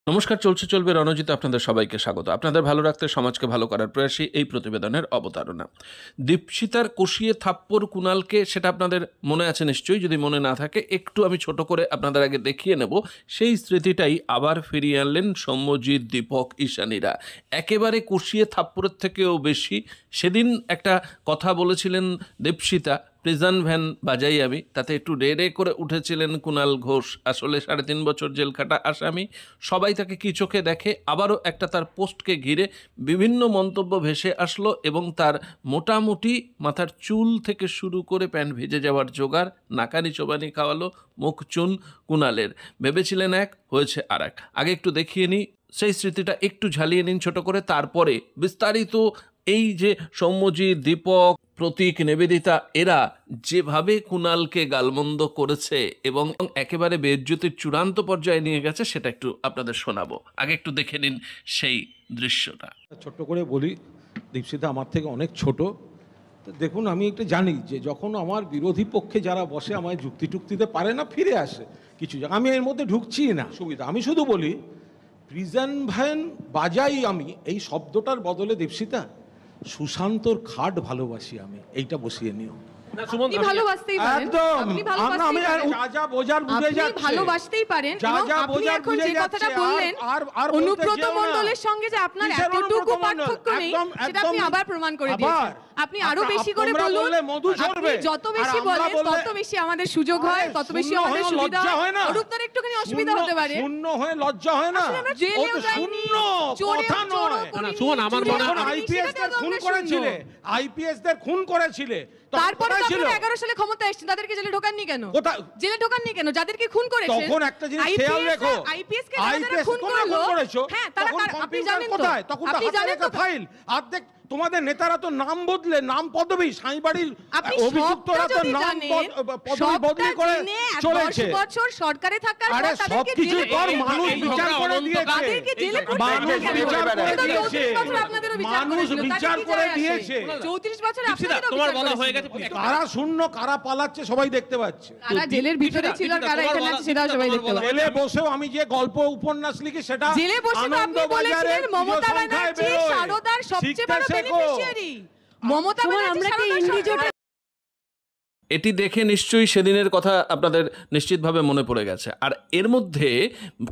নমস্কার, চলছে চলবে রণজিৎ আপনাদের সবাইকে স্বাগত। আপনাদের ভালো রাখতে সমাজকে ভালো করার প্রয়াসী এই প্রতিবেদনের অবতারণা। দীপশিতার কষিয়ে থাপ্পড় কুণালকে, সেটা আপনাদের মনে আছে নিশ্চয়ই। যদি মনে না থাকে একটু আমি ছোট করে আপনাদের আগে দেখিয়ে নেব। সেই স্মৃতিটাই আবার ফিরিয়ে আনলেন সৌম্যজিৎ, দীপক, ঈশানীরা। একেবারে কষিয়ে থাপ্পড়ের থেকেও বেশি সেদিন একটা কথা বলেছিলেন দীপশিতা, প্রিজন ভ্যান বাজাই আমি, তাতে একটু রে করে উঠেছিলেন কুণাল ঘোষ। আসলে 3.5 বছর জেল খাটা আসামি, সবাই তাকে কী চোখে দেখে। আবারও একটা তার পোস্টকে ঘিরে বিভিন্ন মন্তব্য ভেসে আসলো এবং তার মোটামুটি মাথার চুল থেকে শুরু করে প্যান্ট ভিজে যাওয়ার জোগাড়, নাকানি চোবানি খাওয়ালো মুখ চুন কুণালের। ভেবেছিলেন এক, হয়েছে আর এক। আগে একটু দেখিয়ে নিই সেই স্মৃতিটা, একটু ঝালিয়ে নিন ছোট করে, তারপরে বিস্তারিত এই যে সৌম্যজিৎ, দীপক, প্রতীক, নিবেদিতা এরা যেভাবে কুণালকে গালমন্দ করেছে এবং একেবারে বেইজ্জতির চূড়ান্ত পর্যায়ে নিয়ে গেছে, সেটা একটু আপনাদের শোনাবো। আগে একটু দেখে নিন সেই দৃশ্যটা। ছোট্ট করে বলি, দীপশিতা আমার থেকে অনেক ছোট। তো দেখুন, আমি একটু জানি যে যখন আমার বিরোধী পক্ষে যারা বসে আমায় যুক্তি টুক্তিতে পারে না, ফিরে আসে কিছু জায়গা, আমি এর মধ্যে ঢুকছি না, সুবিধা। আমি শুধু বলি প্রিজন ভ্যান বাজাই আমি, এই শব্দটার বদলে দীপশিতা সুশান্তর খাট ভালোবাসি আমি, এইটা বসিয়ে নিও। আপনি ভালোবাসতেই পারেন, আপনি ভালোবাসতেই পারেন, যা যা বোঝার বুঝে যাচ্ছে, আপনি ভালোবাসতেই পারেন। এবং আপনি এখন যে কথাটা বললেন অনুব্রত মণ্ডলের সঙ্গে যে আপনার এতটুকু পার্থক্য নেই, সেটা আপনি আবার প্রমাণ করে দিয়েছেন। আপনি আরো বেশি করে বলুন, আপনি যত বেশি বলেন তত বেশি আমাদের সুযোগ হয়, তত বেশি আমাদের সুবিধা হয়। অরূপদার একটুখানি অসুবিধা হতে পারে। শূন্য হয়ে লজ্জা হয় না? জেলেও যায়নি, কথা নয়। শুনুন, আমার মনে হয় আইপিএস দের খুন করেছিলে, আইপিএস দের খুন করেছিলে, তারপরে তো আপনারা 11 সালে ক্ষমতায় এসেছেন, তাদেরকে জেলে ঢোকাননি কেন? জেলে ঢোকাননি কেন? যাদেরকে খুন করেছেন তখন একটা জিনিস খেয়াল রেখো, আইপিএস কে যারা খুন করলো, হ্যাঁ তারা আপনি জানেন তো, আপনি জানেন তো ফাইল অর্ধেক তোমাদের নেতারা তো নাম বদলে, নাম পদবি, সাইবাড়ির অভিযুক্তরা তো নাম পদবি বদলি করে চলেছে। 10 বছর সরকারে থাকার পর তাদেরকে কিছু কর, মানুষ বিচার করে দিয়েছে, তাদেরকে জেলে মানুষ বিচার করে দিয়েছে, মানুষ বিচার করে দিয়েছে। 34 বছর আপনাদেরও তোমার বলা হয়ে গেছে, কারা শূন্য কারা পালাচ্ছে সবাই দেখতে পাচ্ছে। কারা জেলের ভিতরে ছিল আর কারা এখানে আছে সেটাও সবাই দেখতে পাচ্ছে। জেলে বসেও আমি যে গল্প উপন্যাস লিখি, সেটা জেলে বসে তো আপনি বলেছিলেন মমতা ব্যানার্জি সারদার সবচেয়ে বড় বেনিফিশিয়ারি। মমতা ব্যানার্জি সারদার। এটি দেখে নিশ্চয়ই সেদিনের কথা আপনাদের নিশ্চিতভাবে মনে পড়ে গেছে। আর এর মধ্যে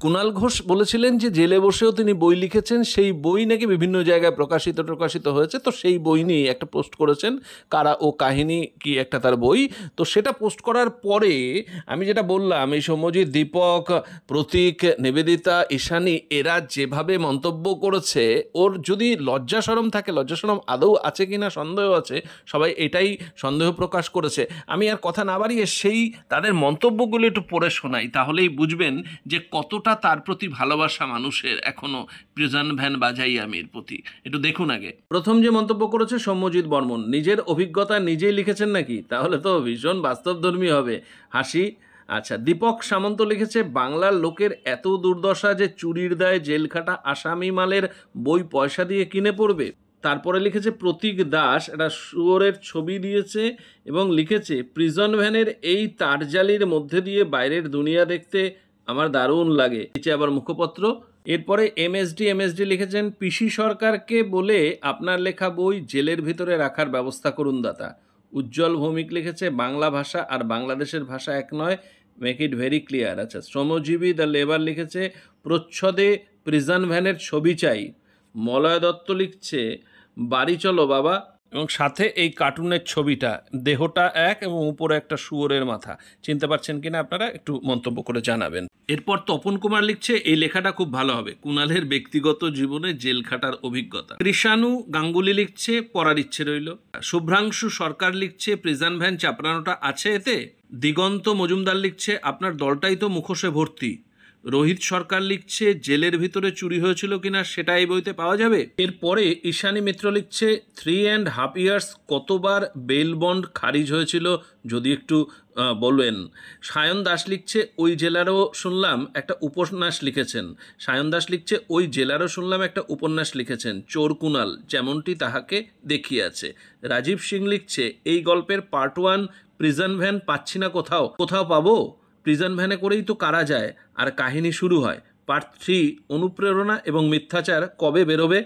কুণাল ঘোষ বলেছিলেন যে জেলে বসেও তিনি বই লিখেছেন, সেই বই নাকি বিভিন্ন জায়গায় প্রকাশিত হয়েছে। তো সেই বই নিয়ে একটা পোস্ট করেছেন, কারা ও কাহিনী কি একটা তার বই। তো সেটা পোস্ট করার পরে আমি যেটা বললাম, এই সৌম্যজিৎ, দীপক, প্রতীক, নিবেদিতা, ঈশানী এরা যেভাবে মন্তব্য করেছে, ওর যদি লজ্জা শরম থাকে, লজ্জা শরম আদৌ আছে কিনা সন্দেহ আছে, সবাই এটাই সন্দেহ প্রকাশ করেছে। আমি আর কথা না বাড়িয়ে সেই তাদের মন্তব্যগুলো একটু পড়ে শোনাই, তাহলেই বুঝবেন যে কতটা তার প্রতি ভালোবাসা মানুষের এখনো প্রিজন ভ্যান বাজাই আমির প্রতি। একটু দেখুন আগে। প্রথম যে মন্তব্য করেছে সৌম্যজিৎ বর্মন, নিজের অভিজ্ঞতা নিজেই লিখেছেন নাকি? তাহলে তো ভীষণ বাস্তবধর্মী হবে, হাসি। আচ্ছা, দীপক সামন্ত লিখেছে, বাংলার লোকের এত দুর্দশা যে চুরির দায়ে জেলখাটা আসামি মালের বই পয়সা দিয়ে কিনে পড়বে। তারপরে লিখেছে প্রতীক দাস, একটা শুয়োরের ছবি দিয়েছে এবং লিখেছে, প্রিজন ভ্যানের এই তারজালির মধ্যে দিয়ে বাইরের দুনিয়া দেখতে আমার দারুণ লাগে। নিচে আবার মুখপত্র। এরপরে এমএসডি লিখেছেন, পিসি সরকারকে বলে আপনার লেখা বই জেলের ভিতরে রাখার ব্যবস্থা করুন দাতা। উজ্জ্বল ভৌমিক লিখেছে, বাংলা ভাষা আর বাংলাদেশের ভাষা এক নয়, মেক ইট ভেরি ক্লিয়ার। আচ্ছা, শ্রমজীবী দ্য লেবার লিখেছে, প্রচ্ছদে প্রিজন ভ্যানের ছবি চাই। মলয় দত্ত লিখছে, বাড়ি চলো বাবা, এবং সাথে এই কার্টুনের ছবিটা, দেহটা এক এবং উপরে একটা শুয়োরের মাথা। চিনতে পারছেন কিনা আপনারা একটু মন্তব্য করে জানাবেন। এরপর তপন কুমার লিখছে, এই লেখাটা খুব ভালো হবে, কুণালের ব্যক্তিগত জীবনে জেল খাটার অভিজ্ঞতা। কৃষাণু গাঙ্গুলি লিখছে, পড়ার ইচ্ছে রইল। শুভ্রাংশু সরকার লিখছে, প্রিজন ভ্যান চাপড়ানোটা আছে এতে। দিগন্ত মজুমদার লিখছে, আপনার দলটাই তো মুখোশে ভর্তি। রোহিত সরকার লিখছে, জেলের ভিতরে চুরি হয়েছিল কিনা সেটা এই বইতে পাওয়া যাবে। এরপরে ঈশানী মিত্র লিখছে, 3.5 ইয়ার্স কতবার বেল বন্ড খারিজ হয়েছিল যদি একটু বলবেন। সায়ন দাস লিখছে, ওই জেলারও শুনলাম একটা উপন্যাস লিখেছেন। সায়ন দাস লিখছে, ওই জেলারও শুনলাম একটা উপন্যাস লিখেছেন, চোর কুণাল, যেমনটি তাহাকে দেখিয়াছে। রাজীব সিং লিখছে, এই গল্পের পার্ট 1 প্রিজন ভ্যান পাচ্ছি না, কোথাও পাবো? প্রিজন ভ্যানে করেই তো কারা যায় আর কাহিনী শুরু হয়। পার্ট 3 অনুপ্রেরণা এবং মিথ্যাচার কবে বেরোবে?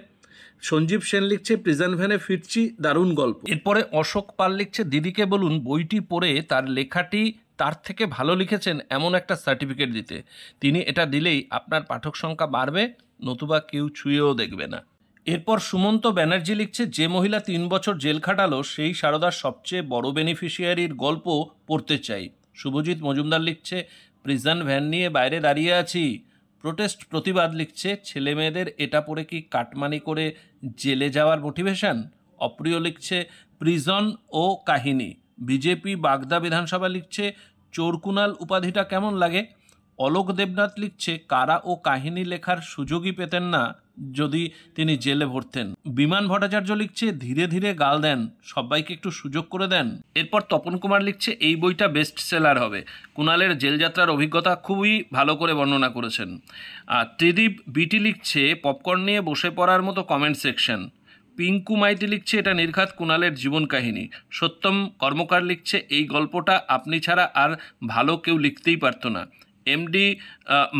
সঞ্জীব সেন লিখছে প্রিজন ভ্যানে ফিরছি, দারুণ গল্প। এরপরে অশোক পাল লিখছে দিদিকে বলুন বইটি পড়ে তার লেখাটি তার থেকে ভালো লিখেছেন এমন একটা সার্টিফিকেট দিতে। তিনি এটা দিলেই আপনার পাঠক সংখ্যা বাড়বে, নতুবা কেউ ছুঁয়েও দেখবে না। এরপর সুমন্ত ব্যানার্জি লিখছে যে মহিলা 3 বছর জেল খাটালো সেই সারদার সবচেয়ে বড় বেনিফিশিয়ারির গল্প পড়তে চাই। শুভজিৎ মজুমদার লিখছে প্রিজন ভ্যান নিয়ে বাইরে দাঁড়িয়ে আছি, প্রোটেস্ট প্রতিবাদ লিখছে ছেলে মেয়েদের এটা পড়ে কি কাটমানি করে জেলে যাওয়ার মোটিভেশন। অপ্রিয় লিখছে প্রিজন ও কাহিনী। বিজেপি বাগদা বিধানসভা লিখছে চোর কুনাল উপাধিটা কেমন লাগে। অলোক দেবনাথ লিখছে কারা ও কাহিনী লেখার সুযোগই পেতেন না যদি তিনি জেলে ভরতেন। বিমান ভট্টাচার্য লিখছে ধীরে ধীরে গাল দেন, সবাইকে একটু সুযোগ করে দেন। এরপর তপন কুমার লিখছে এই বইটা বেস্ট সেলার হবে, কুণালের জেলযাত্রার অভিজ্ঞতা খুবই ভালো করে বর্ণনা করেছেন। আর ত্রিদীপ বিটি লিখছে পপকর্ন নিয়ে বসে পড়ার মতো কমেন্ট সেকশন। পিঙ্কু মাইতি লিখছে এটা নির্ঘাত কুণালের জীবন কাহিনী। সত্যম কর্মকার লিখছে এই গল্পটা আপনি ছাড়া আর ভালো কেউ লিখতেই পারতো না। এমডি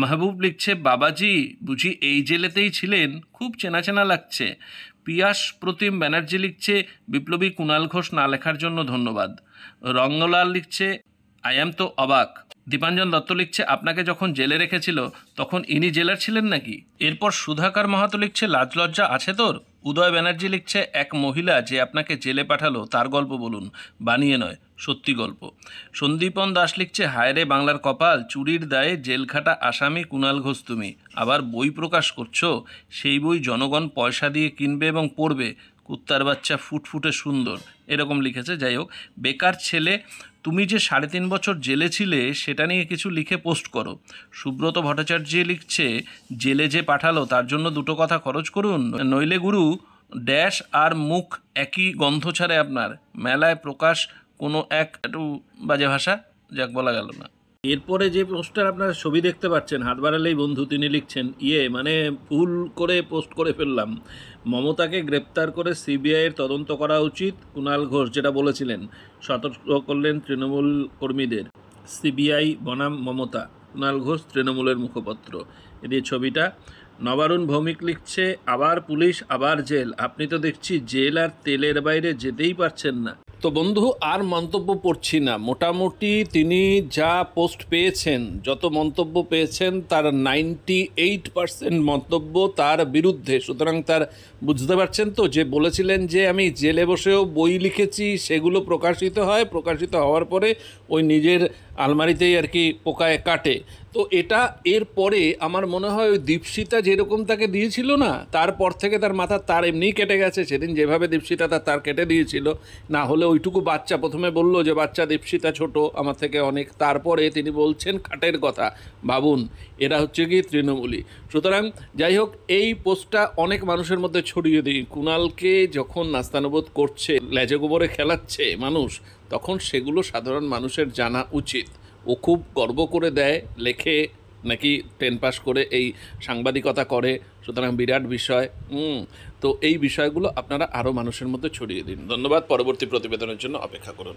মাহবুব লিখছে বাবাজি বুঝি এই জেলেতেই ছিলেন, খুব চেনা চেনা লাগছে। পিয়াস প্রতিম ব্যানার্জি লিখছে বিপ্লবী কুণাল ঘোষ না লেখার জন্য ধন্যবাদ। রঙ্গলাল লিখছে আই অ্যাম তো অবাক। দীপাঞ্জন দত্ত লিখছে আপনাকে যখন জেলে রেখেছিল তখন ইনি জেলার ছিলেন নাকি। এরপর সুধাকর মাহাতো লিখছে লাজ লজ্জা আছে তোর। উদয় ব্যানার্জি লিখছে এক মহিলা যে আপনাকে জেলে পাঠালো তার গল্প বলুন, বানিয়ে নয়, সত্যি গল্প। সন্দীপন দাস লিখছে হায় রে বাংলার কপাল, চুরির দায়ে জেলখাটা আসামি কুণাল ঘোষ তুমি, আবার বই প্রকাশ করছো। সেই বই জনগণ পয়সা দিয়ে কিনবে এবং পড়বে, কুত্তার বাচ্চা ফুটফুটে সুন্দর, এরকম লিখেছে। যাই হোক, বেকার ছেলে তুমি যে 3.5 বছর জেলে ছিলে সেটা নিয়ে কিছু লিখে পোস্ট করো। সুব্রত ভট্টাচার্য লিখছে জেলে যে পাঠালো তার জন্য 2 কথা খরচ করুন, নইলে গুরু ড্যাশ আর মুখ একই গন্ধ ছাড়ে আপনার, মেলায় প্রকাশ কোনো একটু বাজে ভাষা, যাক বলা গেল না। এরপরে যে পোস্টার আপনারা ছবি দেখতে পাচ্ছেন, হাত বাড়ালেই বন্ধু, তিনি লিখছেন মানে ভুল করে পোস্ট করে ফেললাম, মমতাকে গ্রেপ্তার করে সিবিআইয়ের তদন্ত করা উচিত, কুণাল ঘোষ যেটা বলেছিলেন, সতর্ক করলেন তৃণমূল কর্মীদের। সিবিআই বনাম মমতা, কুণাল ঘোষ তৃণমূলের মুখপত্র, এদের ছবিটা। নবারুণ ভৌমিক লিখছে আবার পুলিশ আবার জেল, আপনি তো দেখছি জেল আর তেলের বাইরে যেতেই পারছেন না। তো বন্ধু আর মন্তব্য পড়ছি না, মোটামুটি তিনি যা পোস্ট পেয়েছেন, যত মন্তব্য পেয়েছেন তার 98% মন্তব্য তার বিরুদ্ধে। সুতরাং তার বুঝতে পারছেন তো, যে বলেছিলেন যে আমি জেলে বসেও বই লিখেছি, সেগুলো প্রকাশিত হয়, প্রকাশিত হওয়ার পরে ওই নিজের আলমারিতেই আর কি পোকায় কাটে। তো এটা এরপরে আমার মনে হয় ওই দীপশিতা যেরকম তাকে দিয়েছিল না, তারপর থেকে তার মাথা তার এমনিই কেটে গেছে। সেদিন যেভাবে দীপশিতা তার কেটে দিয়েছিল, না হলে ওইটুকু বাচ্চা, প্রথমে বলল যে বাচ্চা দীপশিতা ছোট আমার থেকে অনেক, তারপরে তিনি বলছেন খাটের কথা। ভাবুন, এরা হচ্ছে কি তৃণমূলী। সুতরাং যাই হোক, এই পোস্টটা অনেক মানুষের মধ্যে ছড়িয়ে দিই। কুণালকে যখন নাস্তানুবোধ করছে, লেজে গোবরে খেলাচ্ছে মানুষ, তখন সেগুলো সাধারণ মানুষের জানা উচিত। ও খুব গর্ব করে দেয়, লেখে নাকি 10 পাস করে এই সাংবাদিকতা করে, সুতরাং বিরাট বিষয়। তো এই বিষয়গুলো আপনারা আরও মানুষের মধ্যে ছড়িয়ে দিন। ধন্যবাদ। পরবর্তী প্রতিবেদনের জন্য অপেক্ষা করুন।